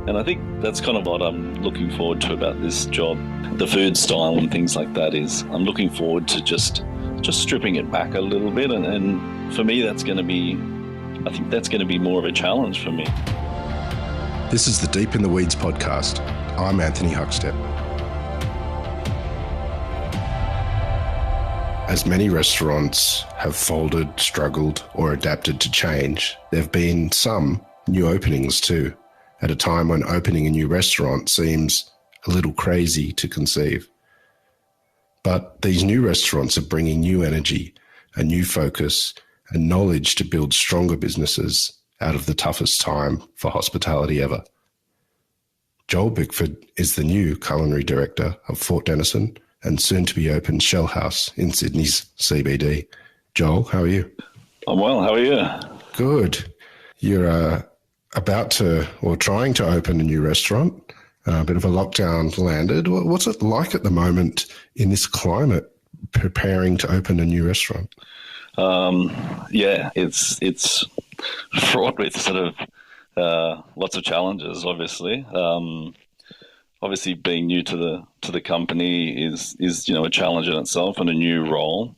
And I think that's kind of what I'm looking forward to about this job. The food style and things like that is I'm looking forward to just stripping it back a little bit. And for me, I think that's going to be more of a challenge for me. This is the Deep in the Weeds podcast. I'm Anthony Huckstep. As many restaurants have folded, struggled, or adapted to change, there have been some new openings too, at a time when opening a new restaurant seems a little crazy to conceive. But these new restaurants are bringing new energy, a new focus, and knowledge to build stronger businesses out of the toughest time for hospitality ever. Joel Bickford is the new culinary director of Fort Denison and soon-to-be open Shell House in Sydney's CBD. Joel, how are you? I'm well, how are you? Good. You're about to, or trying to open a new restaurant. A bit of a lockdown landed. What's it like at the moment in this climate, preparing to open a new restaurant? Yeah, it's fraught with sort of lots of challenges. Obviously, being new to the company is a challenge in itself and a new role,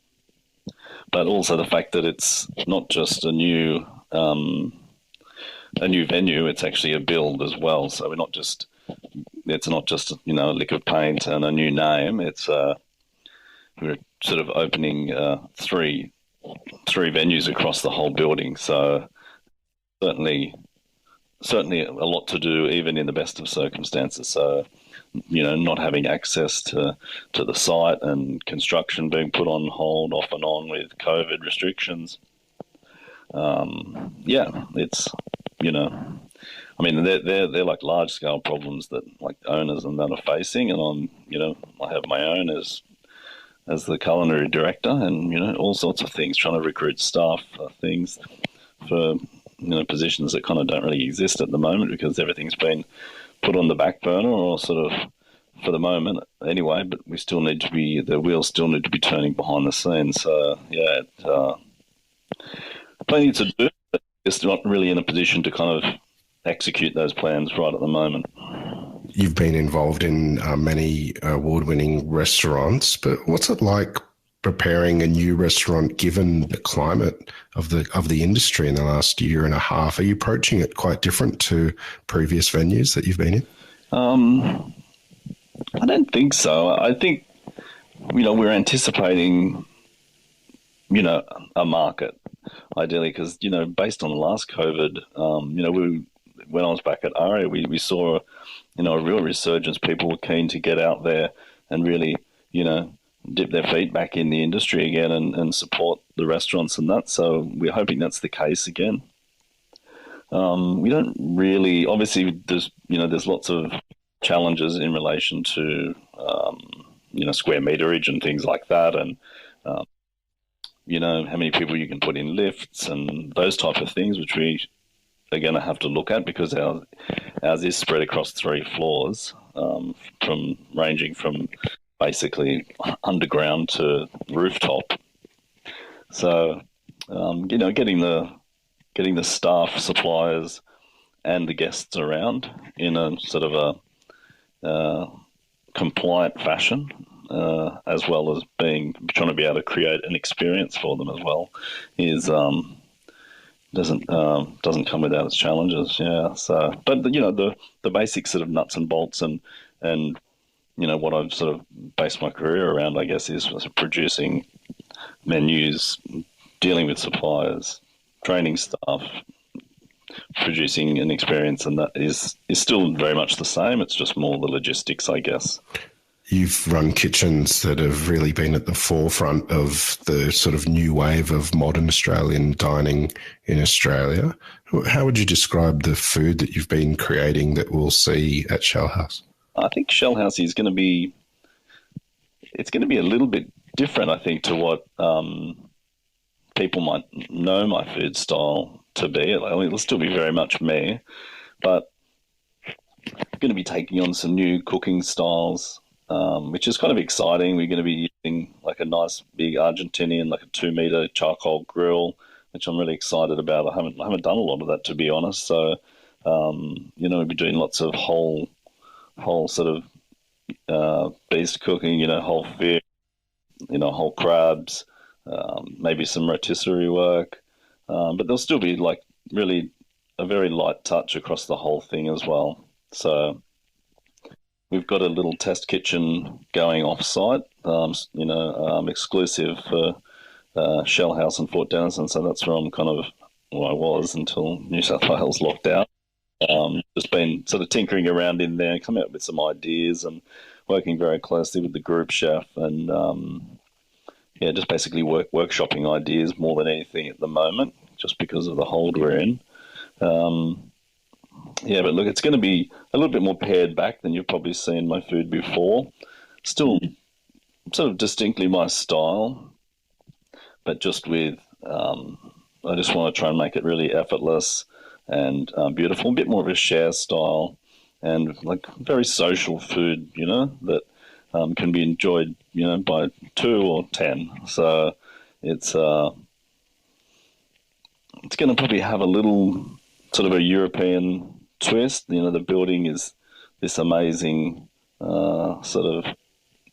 but also the fact that it's not just a new venue; it's actually a build as well. So it's not just a lick of paint and a new name. It's we're sort of opening three venues across the whole building. So certainly a lot to do, even in the best of circumstances. So, not having access to the site and construction being put on hold off and on with COVID restrictions. It's, they're like large scale problems that like owners and that are facing. And I have my own as the culinary director and, all sorts of things, trying to recruit staff for things for, positions that kind of don't really exist at the moment because everything's been put on the back burner or sort of for the moment anyway, but the wheels still need to be turning behind the scenes. So, plenty to do, but just not really in a position to kind of execute those plans right at the moment. You've been involved in many award-winning restaurants, but what's it like preparing a new restaurant given the climate of the industry in the last year and a half? Are you approaching it quite different to previous venues that you've been in? I don't think so. I think, we're anticipating, a market, ideally, because, based on the last COVID, when I was back at ARIA, we saw, a real resurgence. People were keen to get out there and really, dip their feet back in the industry again and support the restaurants and that. So we're hoping that's the case again. We don't really, obviously there's lots of challenges in relation to, square meterage and things like that. And, how many people you can put in lifts and those type of things, which we are going to have to look at because ours is spread across 3 floors, ranging from basically underground to rooftop. So, getting the staff, suppliers, and the guests around in a sort of a compliant fashion, as well as trying to be able to create an experience for them as well, is doesn't come without its challenges. Yeah. So, but the basic sort of nuts and bolts and what I've sort of based my career around, I guess, is producing menus, dealing with suppliers, training staff, producing an experience, and that is still very much the same. It's just more the logistics, I guess. You've run kitchens that have really been at the forefront of the sort of new wave of modern Australian dining in Australia. How would you describe the food that you've been creating that we'll see at Shell House? I think Shell House is going to be a little bit different, I think, to what people might know my food style to be. It'll still be very much me, but I'm going to be taking on some new cooking styles, which is kind of exciting. We're going to be using like a nice big Argentinian, like a 2-meter charcoal grill, which I'm really excited about. I haven't done a lot of that, to be honest. So We'd be doing lots of whole sort of beast cooking, whole fish, whole crabs, maybe some rotisserie work. But there'll still be like really a very light touch across the whole thing as well. So we've got a little test kitchen going off site, exclusive for Shell House in Fort Denison. So that's where I'm kind of, well, I was until New South Wales locked out. Just been sort of tinkering around in there, coming up with some ideas and working very closely with the group chef and just basically workshopping ideas more than anything at the moment, just because of the hold we're in. But look, it's going to be a little bit more pared back than you've probably seen my food before. Still sort of distinctly my style, but just with, I just want to try and make it really effortless and beautiful, a bit more of a share style and like very social food, that can be enjoyed, by 2 or 10. So it's going to probably have a little sort of a European twist. The building is this amazing sort of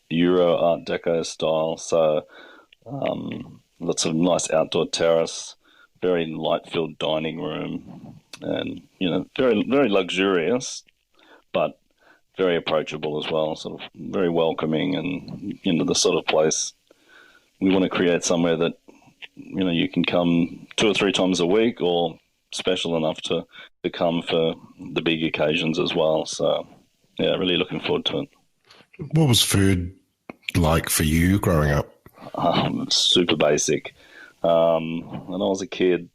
Euro Art Deco style. So lots of nice outdoor terrace, very light-filled dining room, and very very luxurious, but very approachable as well. Sort of very welcoming, and the sort of place we want to create somewhere that you can come 2 or 3 times a week, or special enough to come for the big occasions as well. So yeah, really looking forward to it. What was food like for you growing up? Super basic. When I was a kid,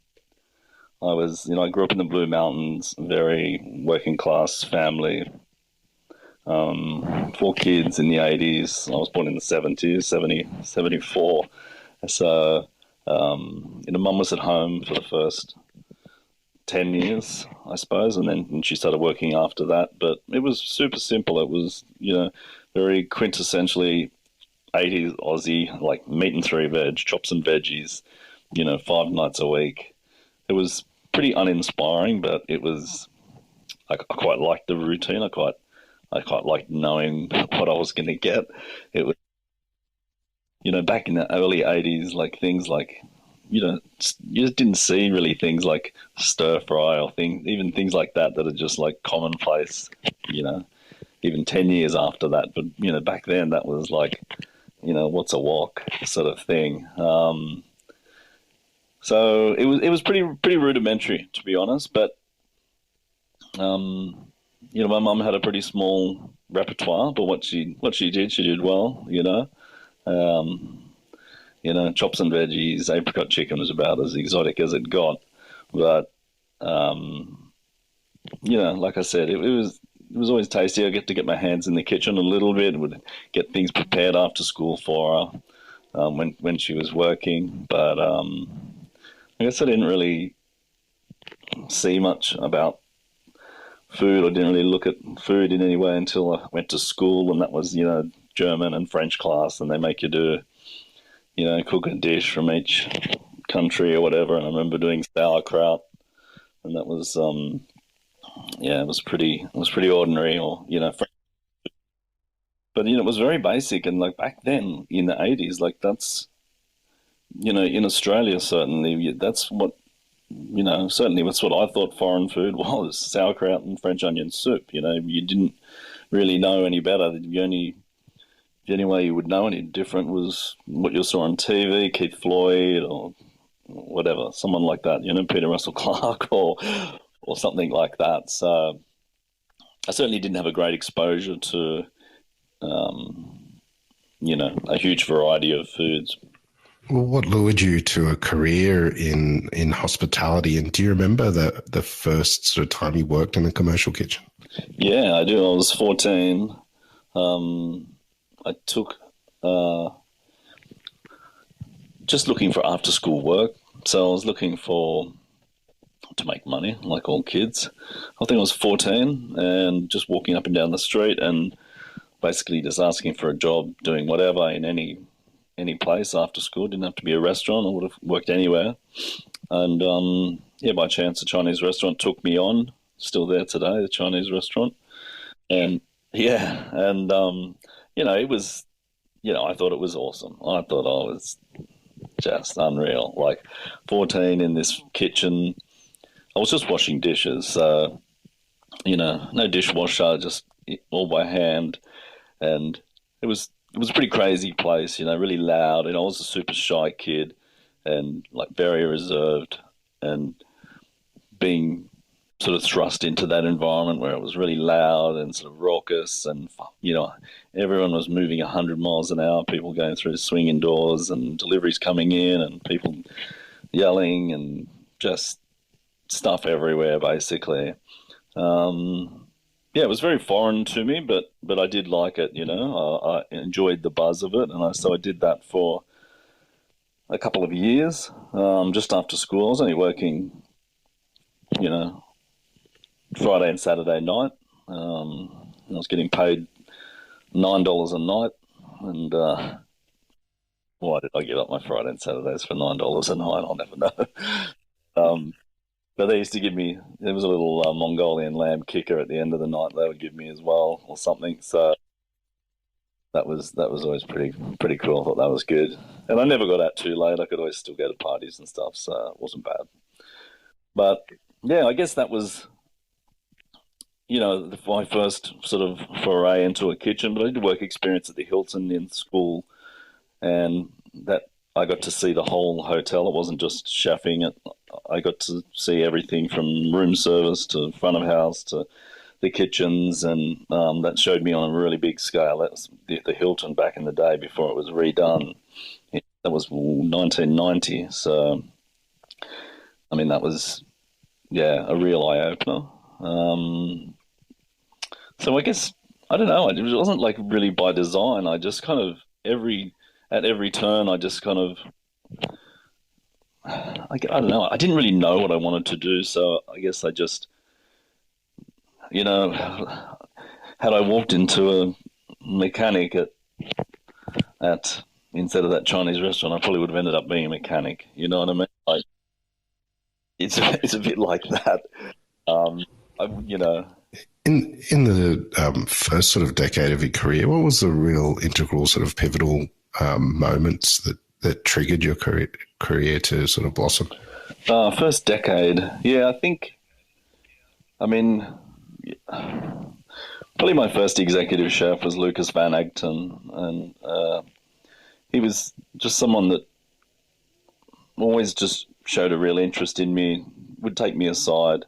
I grew up in the Blue Mountains, very working class family. 4 kids in the 80s. I was born in the 70s, 74. So, Mum was at home for the first 10 years, I suppose, and then she started working after that. But it was super simple. It was, very quintessentially 80s Aussie, like meat and 3 veg, chops and veggies, 5 nights a week. It was pretty uninspiring, but it was, I quite liked the routine. I quite liked knowing what I was going to get. It was, back in the early 80s, like things like, you just didn't see really things like stir fry or even things like that are just like commonplace, even 10 years after that. But, back then that was like, what's a wok sort of thing. So it was pretty rudimentary, to be honest. But my mum had a pretty small repertoire, but what she did well. Chops and veggies, apricot chicken was about as exotic as it got. But like I said, it was always tasty. I get to get my hands in the kitchen a little bit. Would get things prepared after school for her when she was working. But I guess I didn't really see much about food. I didn't really look at food in any way until I went to school, and that was German and French class, and they make you do cook a dish from each country or whatever. And I remember doing sauerkraut, and that was it was pretty ordinary, or but it was very basic. And like back then in the 80s, like that's in Australia certainly that's what certainly that's what I thought foreign food was: sauerkraut and French onion soup. You didn't really know any better. The only way you would know any different was what you saw on TV, Keith Floyd or whatever, someone like that, Peter Russell Clark or something like that. So I certainly didn't have a great exposure to, a huge variety of foods. Well, what lured you to a career in hospitality? And do you remember the first sort of time you worked in a commercial kitchen? Yeah, I do. I was 14. I took just looking for after school work. So I was looking to make money, like all kids. I think I was 14 and just walking up and down the street and basically just asking for a job, doing whatever in any place after school. Didn't have to be a restaurant. I would have worked anywhere. And by chance, a Chinese restaurant took me on. still there today, the Chinese restaurant. And yeah, and it was, I thought it was awesome. I thought I was just unreal. Like 14 in this kitchen. I was just washing dishes, so no dishwasher, just all by hand, and it was a pretty crazy place. Really loud. I was a super shy kid, and like very reserved, and being sort of thrust into that environment where it was really loud and sort of raucous, and everyone was moving 100 miles an hour, people going through swinging doors and deliveries coming in and people yelling and just stuff everywhere basically. Yeah, it was very foreign to me, but I did like it. I enjoyed the buzz of it, and so I did that for a couple of years. Just after school, I was only working, you know, Friday and Saturday night. I was getting paid $9 a night, and why did I give up my Friday and Saturdays for $9 a night? I'll never know. Um, but they used to give me. There was a little Mongolian lamb kicker at the end of the night. They would give me as well, or something. So that was always pretty cool. I thought that was good, and I never got out too late. I could always still go to parties and stuff, so it wasn't bad. But yeah, I guess that was my first sort of foray into a kitchen. But I did work experience at the Hilton in school, and that I got to see the whole hotel. It wasn't just chefing. I got to see everything from room service to front of house to the kitchens, and that showed me on a really big scale. That was the Hilton back in the day before it was redone. That was 1990. So, I mean, that was, yeah, a real eye opener. So I guess, I don't know. It wasn't like really by design. I just kind of at every turn, I just kind of, I don't know. I didn't really know what I wanted to do, so I guess I just, you know, had I walked into a mechanic at instead of that Chinese restaurant, I probably would have ended up being a mechanic. You know what I mean? Like it's a bit like that. Um, I, you know, In the first sort of decade of your career, what was the real integral sort of pivotal moments that triggered your career to sort of blossom? first decade, yeah, I think. I mean, probably my first executive chef was Lucas Van Agten, and he was just someone that always just showed a real interest in me, would take me aside,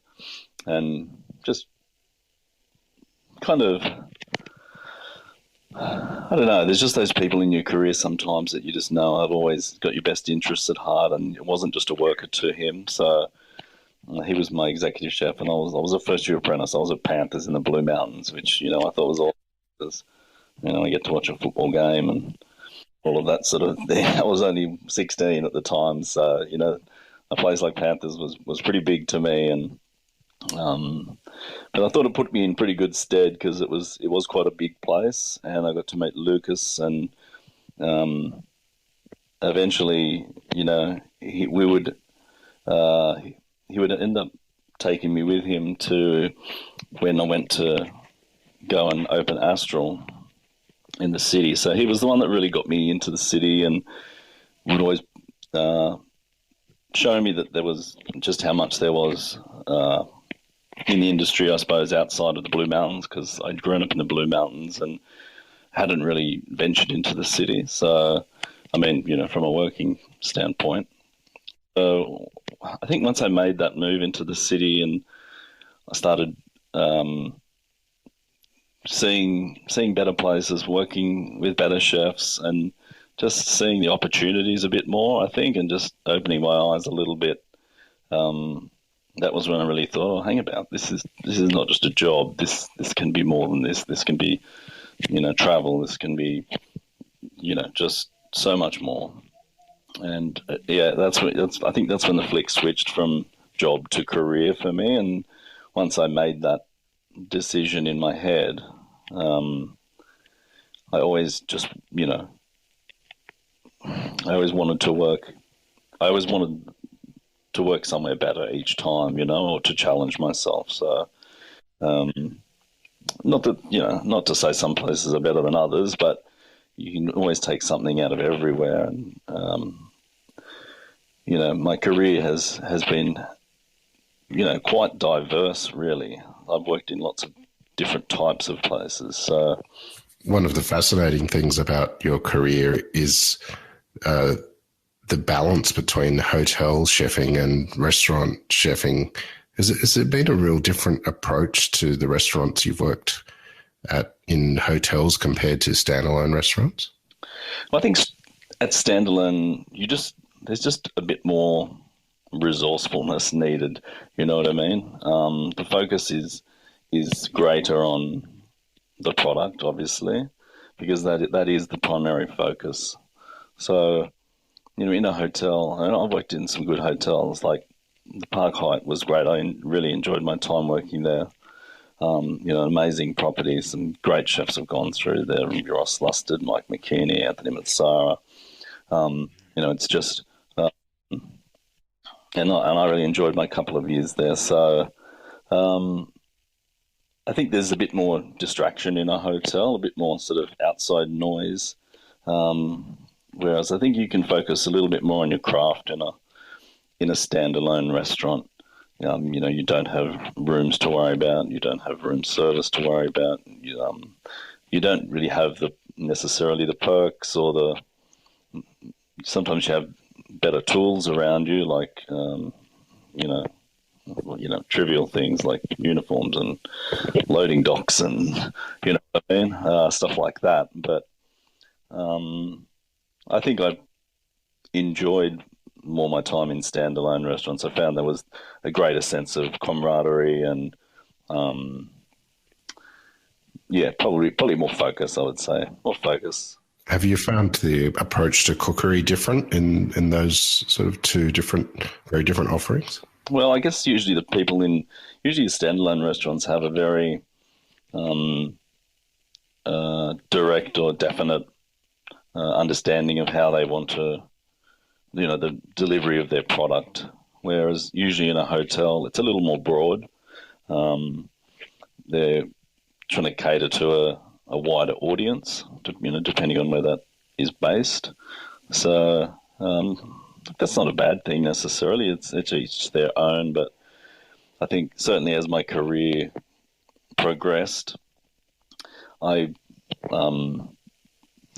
and just kind of, I don't know. There's just those people in your career sometimes that you just know have always got your best interests at heart, and it wasn't just a worker to him. So he was my executive chef, and I was a first year apprentice. I was at Panthers in the Blue Mountains, which I thought was awesome. I get to watch a football game and all of that sort of thing. I was only 16 at the time, so a place like Panthers was pretty big to me, and but I thought it put me in pretty good stead because it was quite a big place, and I got to meet Lucas, and um, eventually, we would uh, he would end up taking me with him to when I went to go and open Astral in the city. So he was the one that really got me into the city, and would always uh, show me that there was just how much there was in the industry, I suppose, outside of the Blue Mountains, because I'd grown up in the Blue Mountains and hadn't really ventured into the city. So, I mean, from a working standpoint. So I think once I made that move into the city and I started um, seeing better places, working with better chefs, and just seeing the opportunities a bit more, I think, and just opening my eyes a little bit. Um, that was when I really thought, oh, hang about, this is not just a job. This can be more than this. This can be, travel. This can be, just so much more. And yeah, I think that's when the flick switched from job to career for me. And once I made that decision in my head, I always just, I always wanted to work. I always wanted to work somewhere better each time, or to challenge myself. So Um, Not that, not to say some places are better than others, but you can always take something out of everywhere. And my career has been quite diverse. Really, I've worked in lots of different types of places. So One of the fascinating things about your career is uh, the balance between hotel chefing and restaurant chefing. Has it been a real different approach to the restaurants you've worked at in hotels compared to standalone restaurants? I think at standalone, there's just a bit more resourcefulness needed. You know what I mean? The focus is greater on the product, obviously, because that is the primary focus. So, in a hotel, and I've worked in some good hotels, like the Park Hyatt was great. I really enjoyed my time working there. Amazing properties. Some great chefs have gone through there. Ross Lusted, Mike McKinney, Anthony Matsara. It's just, and I really enjoyed my couple of years there. So I think there's a bit more distraction in a hotel, a bit more sort of outside noise. Whereas I think you can focus a little bit more on your craft in a standalone restaurant. You don't have rooms to worry about. You don't have room service to worry about. You don't really have necessarily the perks or sometimes you have better tools around you, like you know, trivial things like uniforms and loading docks and what I mean, stuff like that. But I think I enjoyed more my time in standalone restaurants. I found there was a greater sense of camaraderie and um, probably more focus. I would say more focus. Have you found the approach to cookery different in those sort of two very different offerings? Well, I guess usually standalone restaurants have a very um, direct or definite understanding of how they want to, the delivery of their product. Whereas usually in a hotel, it's a little more broad. Um, they're trying to cater to a wider audience, depending on where that is based. So that's not a bad thing necessarily. It's each their own, but I think certainly as my career progressed, I um,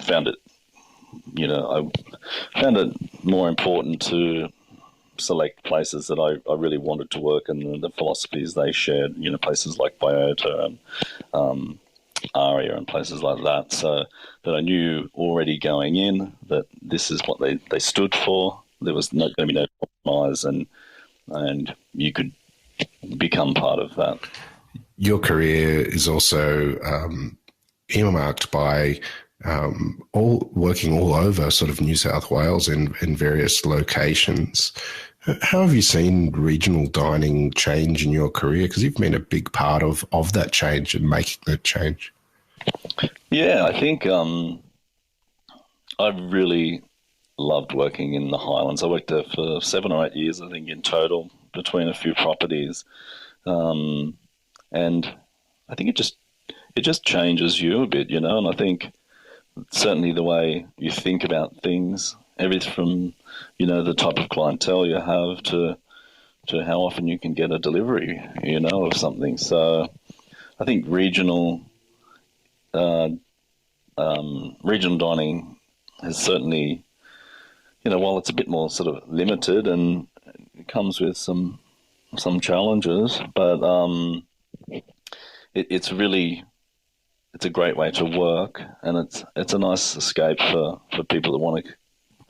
found it. I found it more important to select places that I really wanted to work and the philosophies they shared. Places like Biota and um, Aria and places like that. So that I knew already going in that this is what they stood for. There was not going to be no compromise, and you could become part of that. Your career is also earmarked by all working all over sort of New South Wales in various locations. How have you seen regional dining change in your career? Because you've been a big part of that change and making that change. Yeah, I think I really loved working in the Highlands. I worked there for 7 or 8 years, I think, in total between a few properties, um, and I think it just changes you a bit, and I think certainly the way you think about things, everything from the type of clientele you have to how often you can get a delivery, of something. So I think uh, regional dining has certainly, while it's a bit more sort of limited and it comes with some challenges, but it's a great way to work, and it's a nice escape for people that want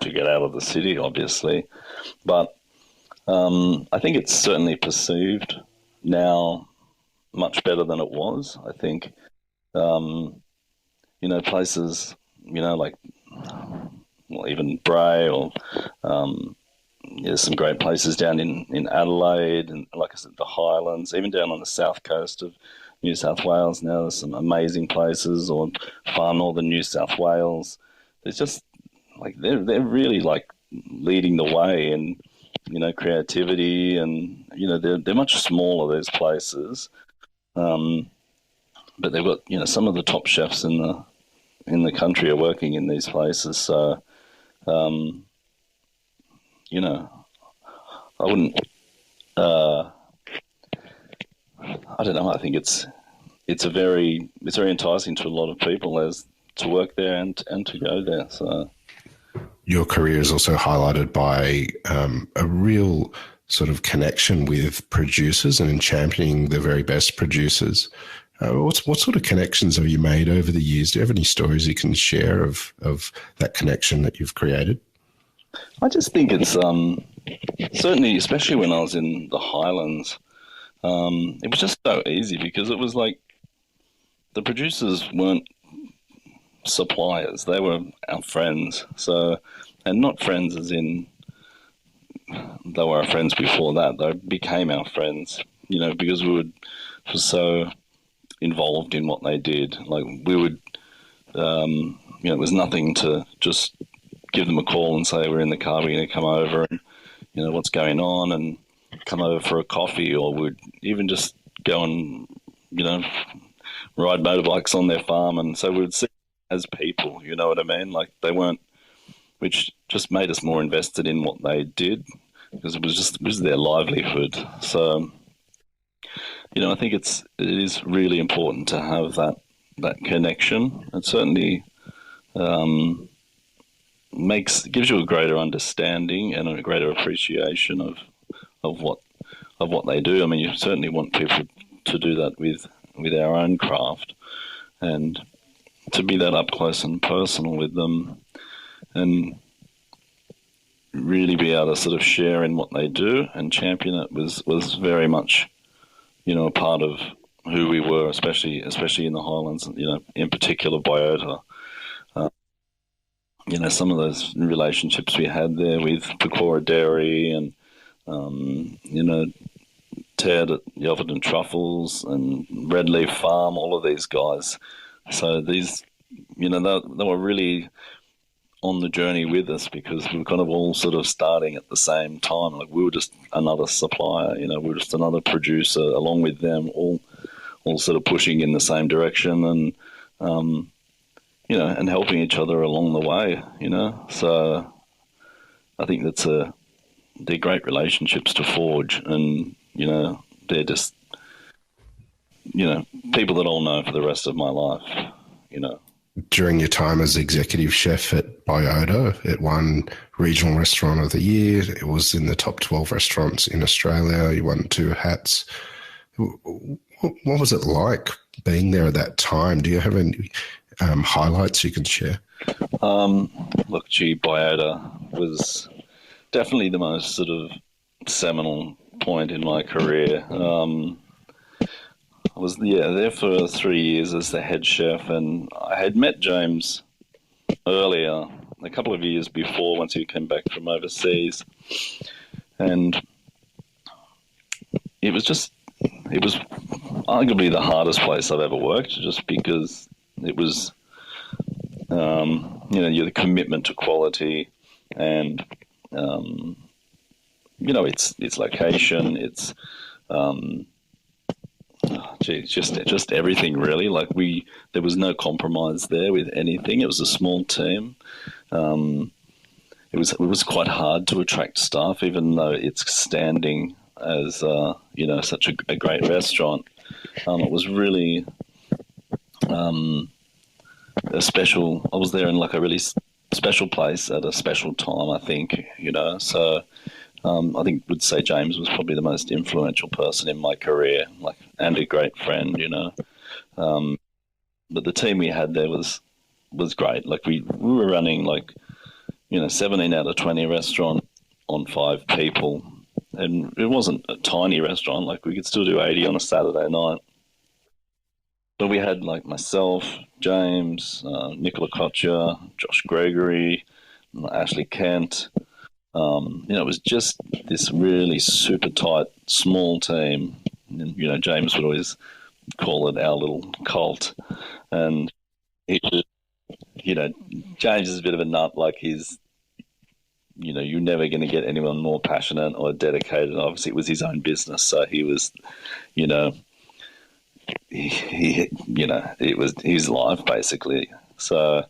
to get out of the city, obviously. But I think it's certainly perceived now much better than it was. I think places like, well, even Bray or there's some great places down in Adelaide and, like I said, the Highlands, even down on the south coast of New South Wales. Now there's some amazing places, or far northern New South Wales. There's just like they're really like leading the way in creativity, and they're much smaller, those places, But they've got, some of the top chefs in the country are working in these places. So, um, you know, I wouldn't. Uh, I don't know. I think it's very enticing to a lot of people as to work there and to go there. So Your career is also highlighted by a real sort of connection with producers and in championing the very best producers. What sort of connections have you made over the years? Do you have any stories you can share of that connection that you've created? I just think it's certainly, especially when I was in the Highlands, it was just so easy because it was like the producers weren't suppliers; they were our friends. So, and not friends as in they were our friends before that. They became our friends, because were so involved in what they did. Like we would, it was nothing to just give them a call and say we're in the car, we're going to come over and what's going on and come over for a coffee, or would even just go and ride motorbikes on their farm, and so we would see as people, you know what I mean? Like they weren't, which just made us more invested in what they did because it was their livelihood. So I think it is really important to have that connection. It certainly um, gives you a greater understanding and a greater appreciation of what they do. I mean, you certainly want people to do that with our own craft and to be that up close and personal with them and really be able to sort of share in what they do and champion it was very much a part of who we were, especially in the Highlands, in particular Biota. Some of those relationships we had there with Pecora Dairy and Ted at Yelverton Truffles and Red Leaf Farm, all of these guys. So these, they were really on the journey with us because we were kind of all sort of starting at the same time. Like we were just another supplier, we were just another producer along with them, all sort of pushing in the same direction and, and helping each other along the way, So I think they're great relationships to forge and, they're just, people that I'll know for the rest of my life. During your time as executive chef at Biota, it won Regional Restaurant of the Year. It was in the top 12 restaurants in Australia. You won 2 hats. What was it like being there at that time? Do you have any highlights you can share? Look, Biota was definitely the most sort of seminal point in my career. I was there for 3 years as the head chef, and I had met James earlier, a couple of years before, once he came back from overseas, and it was arguably the hardest place I've ever worked, just because it was, the commitment to quality and, its location, its, just everything really. Like there was no compromise there with anything. It was a small team. It was quite hard to attract staff, even though it's standing as such a great restaurant. It was really a special. I was there in like a really special place at a special time, I think. So. I think would say James was probably the most influential person in my career, and a great friend, But the team we had there was great. Like we were running 17 out of 20 restaurant on 5 people, and it wasn't a tiny restaurant. Like we could still do 80 on a Saturday night. But we had myself, James, Nicola Cotcher, Josh Gregory, Ashley Kent. It was just this really super tight, small team. And, James would always call it our little cult. And, James is a bit of a nut. Like you're never going to get anyone more passionate or dedicated. And obviously, it was his own business. So he was, it was his life basically. So,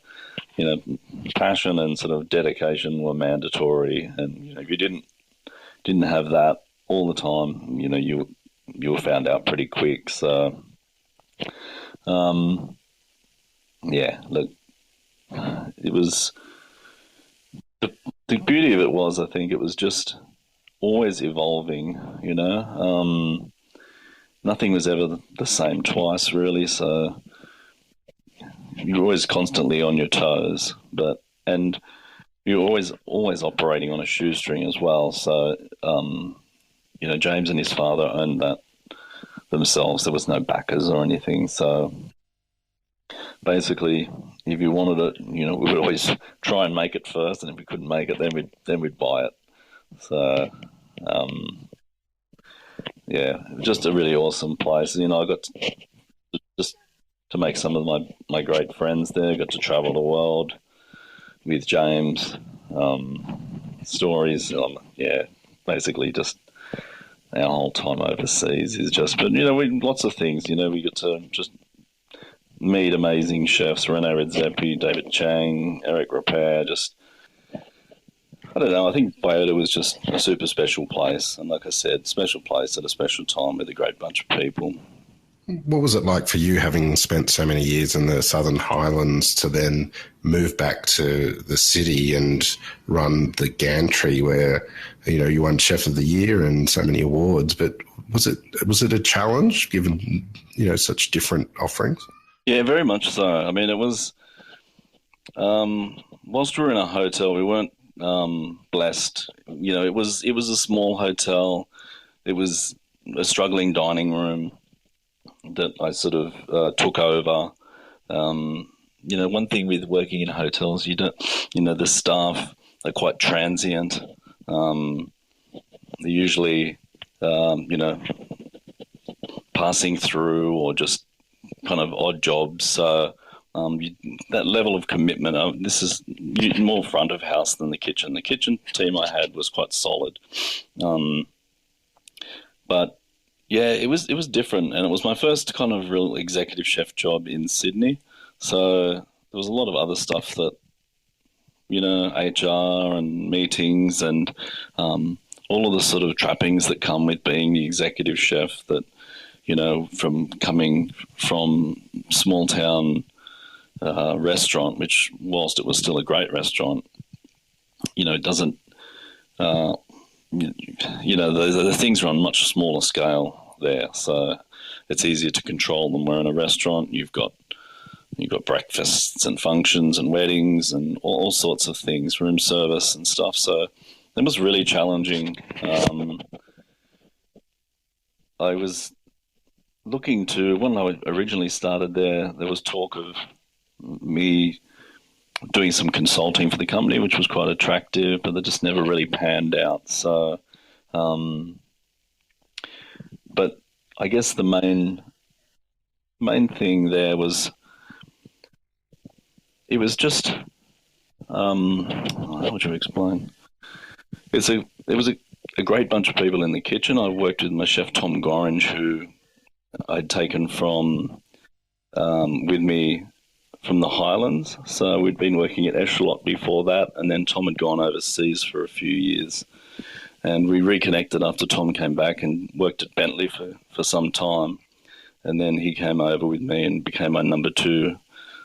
passion and sort of dedication were mandatory, and if you didn't have that all the time, you were found out pretty quick. So, yeah, look, it was the beauty of it was, I think it was just always evolving. Nothing was ever the same twice, really. So you're always constantly on your toes, and you're always operating on a shoestring as well. So James and his father owned that themselves. There was no backers or anything. So basically, if you wanted it, we would always try and make it first, and if we couldn't make it, then we'd buy it. So yeah, just a really awesome place. I got just to make some of my great friends there. Got to travel the world with James. Stories, yeah, basically just our whole time overseas is just, but we lots of things. We got to just meet amazing chefs: Rene Redzepi, David Chang, Eric Repair. Just, I don't know. I think Biota was just a super special place, and like I said, special place at a special time with a great bunch of people. What was it like for you, having spent so many years in the Southern Highlands, to then move back to the city and run the gantry where, you won Chef of the Year and so many awards? But was it a challenge given, such different offerings? Yeah, very much so. I mean, it was, whilst we were in a hotel, we weren't blessed. It was a small hotel. It was a struggling dining room that I sort of took over. One thing with working in hotels, the staff are quite transient. They're usually, passing through or just kind of odd jobs. So that level of commitment, this is more front of house than the kitchen. The kitchen team I had was quite solid. But yeah, it was different, and it was my first kind of real executive chef job in Sydney. So there was a lot of other stuff that, HR and meetings and all of the sort of trappings that come with being the executive chef that, from coming from small town restaurant, which whilst it was still a great restaurant, it doesn't, the things are on much smaller scale there, so it's easier to control them. Where in a restaurant, you've got breakfasts and functions and weddings and all sorts of things, room service and stuff. So it was really challenging. I was looking to, when I originally started there was talk of me doing some consulting for the company, which was quite attractive, but that just never really panned out. So, but I guess the main thing there was, it was just, how would you explain? There was a great bunch of people in the kitchen. I worked with my chef Tom Gorringe, who I'd taken from with me from the Highlands. So we'd been working at Echelot before that, and then Tom had gone overseas for a few years. And we reconnected after Tom came back and worked at Bentley for some time. And then he came over with me and became my number two.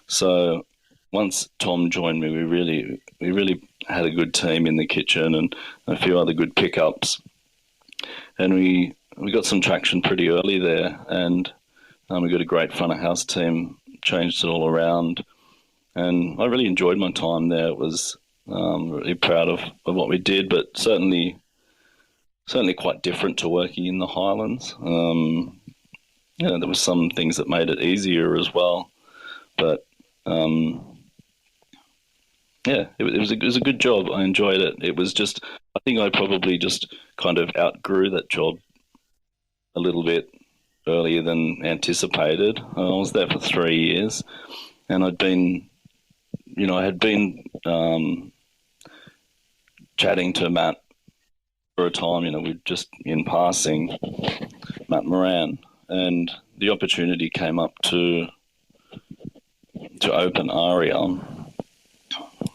So once Tom joined me, we really had a good team in the kitchen and a few other good pickups. And we got some traction pretty early there, and we got a great front of house team, changed it all around, and I really enjoyed my time there. It was really proud of what we did, but certainly quite different to working in the Highlands. There were some things that made it easier as well, but it was a good job. I enjoyed it. It was just, I think I probably just kind of outgrew that job a little bit earlier than anticipated. I was there for 3 years, and I had been chatting to Matt for a time. We just in passing, Matt Moran, and the opportunity came up to open Aria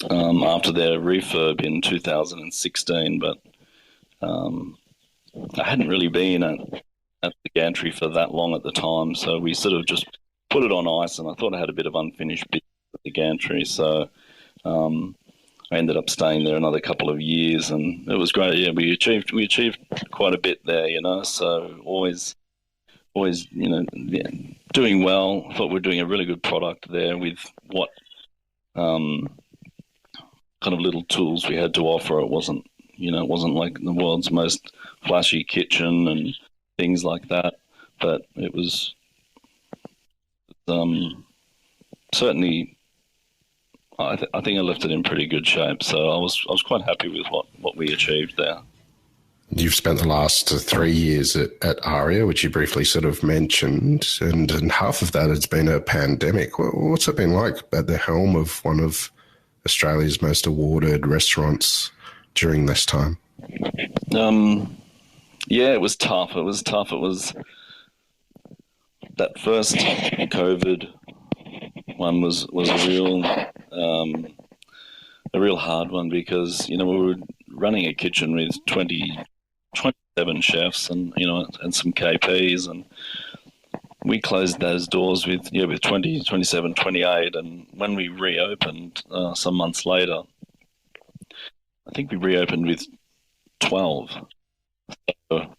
after their refurb in 2016, but I hadn't really been at the gantry for that long at the time, so we sort of just put it on ice, and I thought I had a bit of unfinished business at the gantry, so I ended up staying there another couple of years, and it was great. Yeah, we achieved quite a bit there, So always, yeah, doing well. I thought we were doing a really good product there with what kind of little tools we had to offer. It wasn't like the world's most flashy kitchen and things like that, but it was certainly. I think I left it in pretty good shape, so I was quite happy with what we achieved there. You've spent the last 3 years at Aria, which you briefly sort of mentioned, and half of that has been a pandemic. What's it been like at the helm of one of Australia's most awarded restaurants during this time? Yeah, it was tough. It was tough. It was that first COVID one was a real hard one because we were running a kitchen with 27 chefs and and some KPs, and we closed those doors with 20, 27, 28, and when we reopened some months later, I think we reopened with 12. So,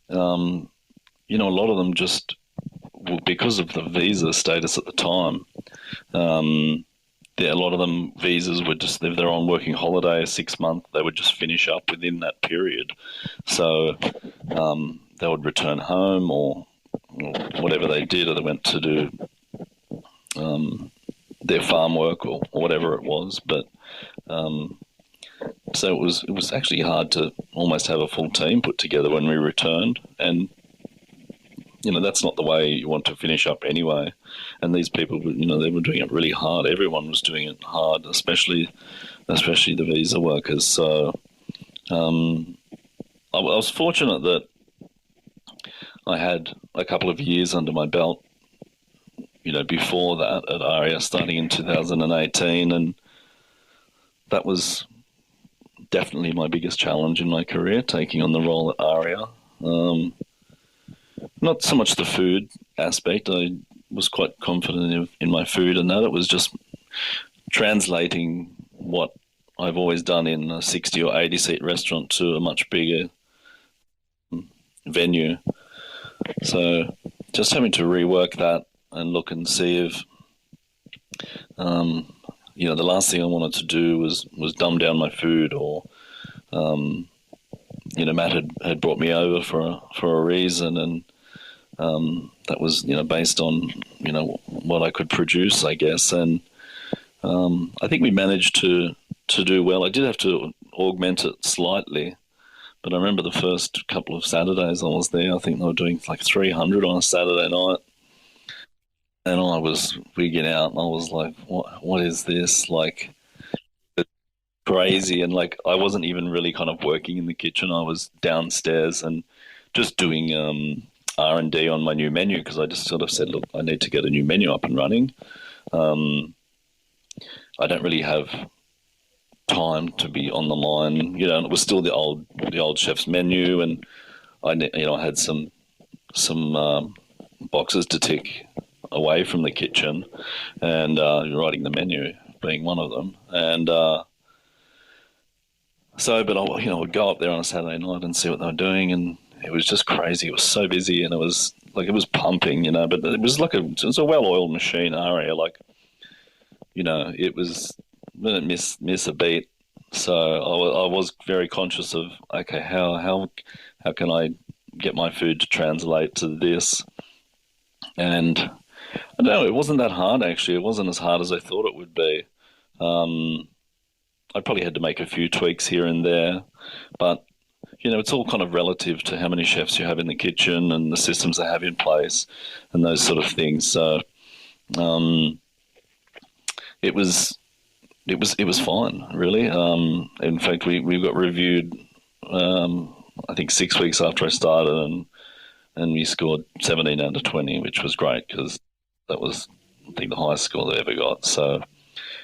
a lot of them just because of the visa status at the time. A lot of them visas were just if they're on working holiday 6 months, they would just finish up within that period. So they would return home or whatever they did, or they went to do their farm work or whatever it was. But so it was actually hard to almost have a full team put together when we returned, and that's not the way you want to finish up anyway. And these people, they were doing it really hard. Everyone was doing it hard, especially the visa workers. So I was fortunate that I had a couple of years under my belt, before that at Aria, starting in 2018, and that was definitely my biggest challenge in my career, taking on the role at Aria. Not so much the food aspect. I was quite confident in my food, and that it was just translating what I've always done in a 60 or 80 seat restaurant to a much bigger venue. So just having to rework that and look and see if, the last thing I wanted to do was dumb down my food, or, Matt had brought me over for a reason, and that was, based on, what I could produce, I guess. And I think we managed to do well. I did have to augment it slightly, but I remember the first couple of Saturdays I was there, I think they were doing like 300 on a Saturday night. And I was wigging out, and I was like, what is this? Like, it's crazy. And like, I wasn't even really kind of working in the kitchen. I was downstairs and just doing R&D on my new menu, because I just sort of said, look, I need to get a new menu up and running. I don't really have time to be on the line, and it was still the old chef's menu, and I had some boxes to tick away from the kitchen, and writing the menu being one of them. And but I would go up there on a Saturday night and see what they were doing, and it was just crazy. It was so busy, and it was pumping, but it was it was a well-oiled machine, Aria. Like, it was, didn't miss a beat. So I was very conscious of, okay, how can I get my food to translate to this? And I don't know, it wasn't that hard, actually. It wasn't as hard as I thought it would be. I probably had to make a few tweaks here and there, but it's all kind of relative to how many chefs you have in the kitchen and the systems they have in place and those sort of things. So it was fine, really. In fact, we got reviewed, I think 6 weeks after I started, and and we scored 17 out of 20, which was great because that was, I think, the highest score they ever got. So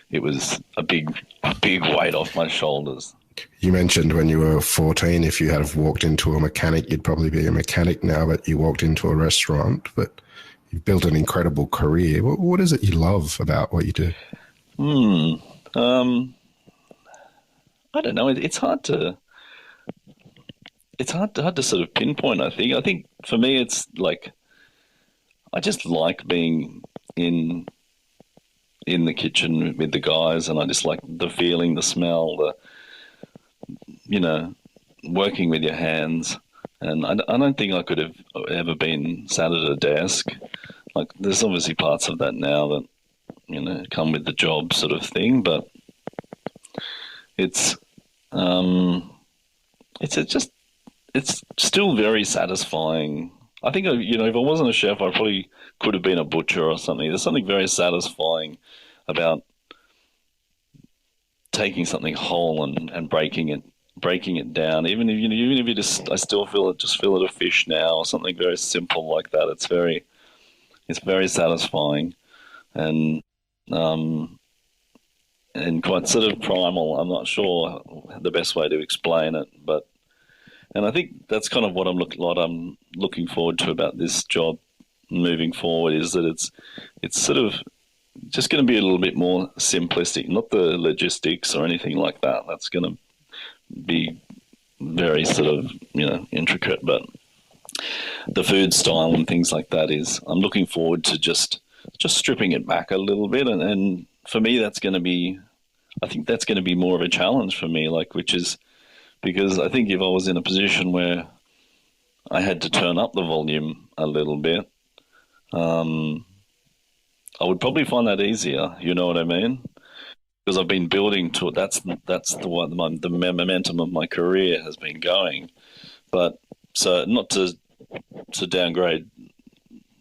it was a big weight off my shoulders. You mentioned when you were 14, if you had walked into a mechanic, you'd probably be a mechanic now, but you walked into a restaurant, but you've built an incredible career. What is it you love about what you do? I don't know. It's hard to sort of pinpoint, I think for me, it's like, I just like being in the kitchen with the guys, and I just like the feeling, the smell, working with your hands. And I don't think I could have ever been sat at a desk. Like, there's obviously parts of that now that, come with the job sort of thing, but it's still very satisfying. I think, if I wasn't a chef, I probably could have been a butcher or something. There's something very satisfying about taking something whole and breaking it down. Even if you just, I still feel it a fish now, or something very simple like that. It's very satisfying, and quite sort of primal. I'm not sure the best way to explain it, and I think that's kind of what I'm looking forward to about this job moving forward, is that it's sort of just going to be a little bit more simplistic, not the logistics or anything like that. That's going to be very sort of, intricate, but the food style and things like that I'm looking forward to just stripping it back a little bit. And for me, I think that's going to be more of a challenge for me, which is because I think if I was in a position where I had to turn up the volume a little bit, I would probably find that easier. You know what I mean? Because I've been building to it. That's the momentum of my career has been going. But so not to downgrade,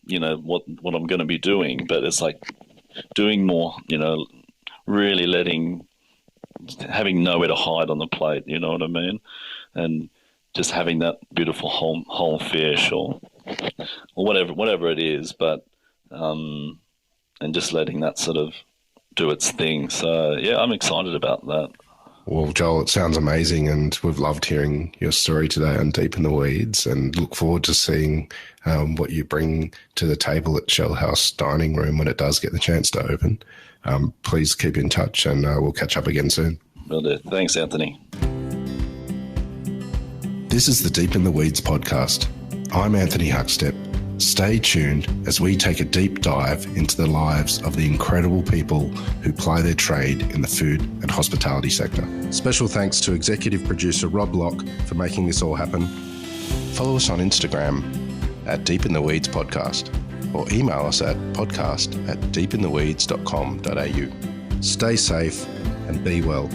what I'm going to be doing, but it's like doing more. Really having nowhere to hide on the plate. You know what I mean? And just having that beautiful whole fish or whatever it is, but and just letting that sort of do its thing. So yeah, I'm excited about that. Well, Joel, it sounds amazing, and we've loved hearing your story today on Deep in the Weeds, and look forward to seeing what you bring to the table at Shell House Dining Room when it does get the chance to open. Please keep in touch, and we'll catch up again soon. Will do. Thanks, Anthony. This is the Deep in the Weeds podcast. I'm Anthony Huckstep. Stay tuned as we take a deep dive into the lives of the incredible people who ply their trade in the food and hospitality sector. Special thanks to executive producer Rob Locke for making this all happen. Follow us on Instagram at Deep in the Weeds Podcast, or email us at podcast@deepintheweeds.com.au. Stay safe and be well.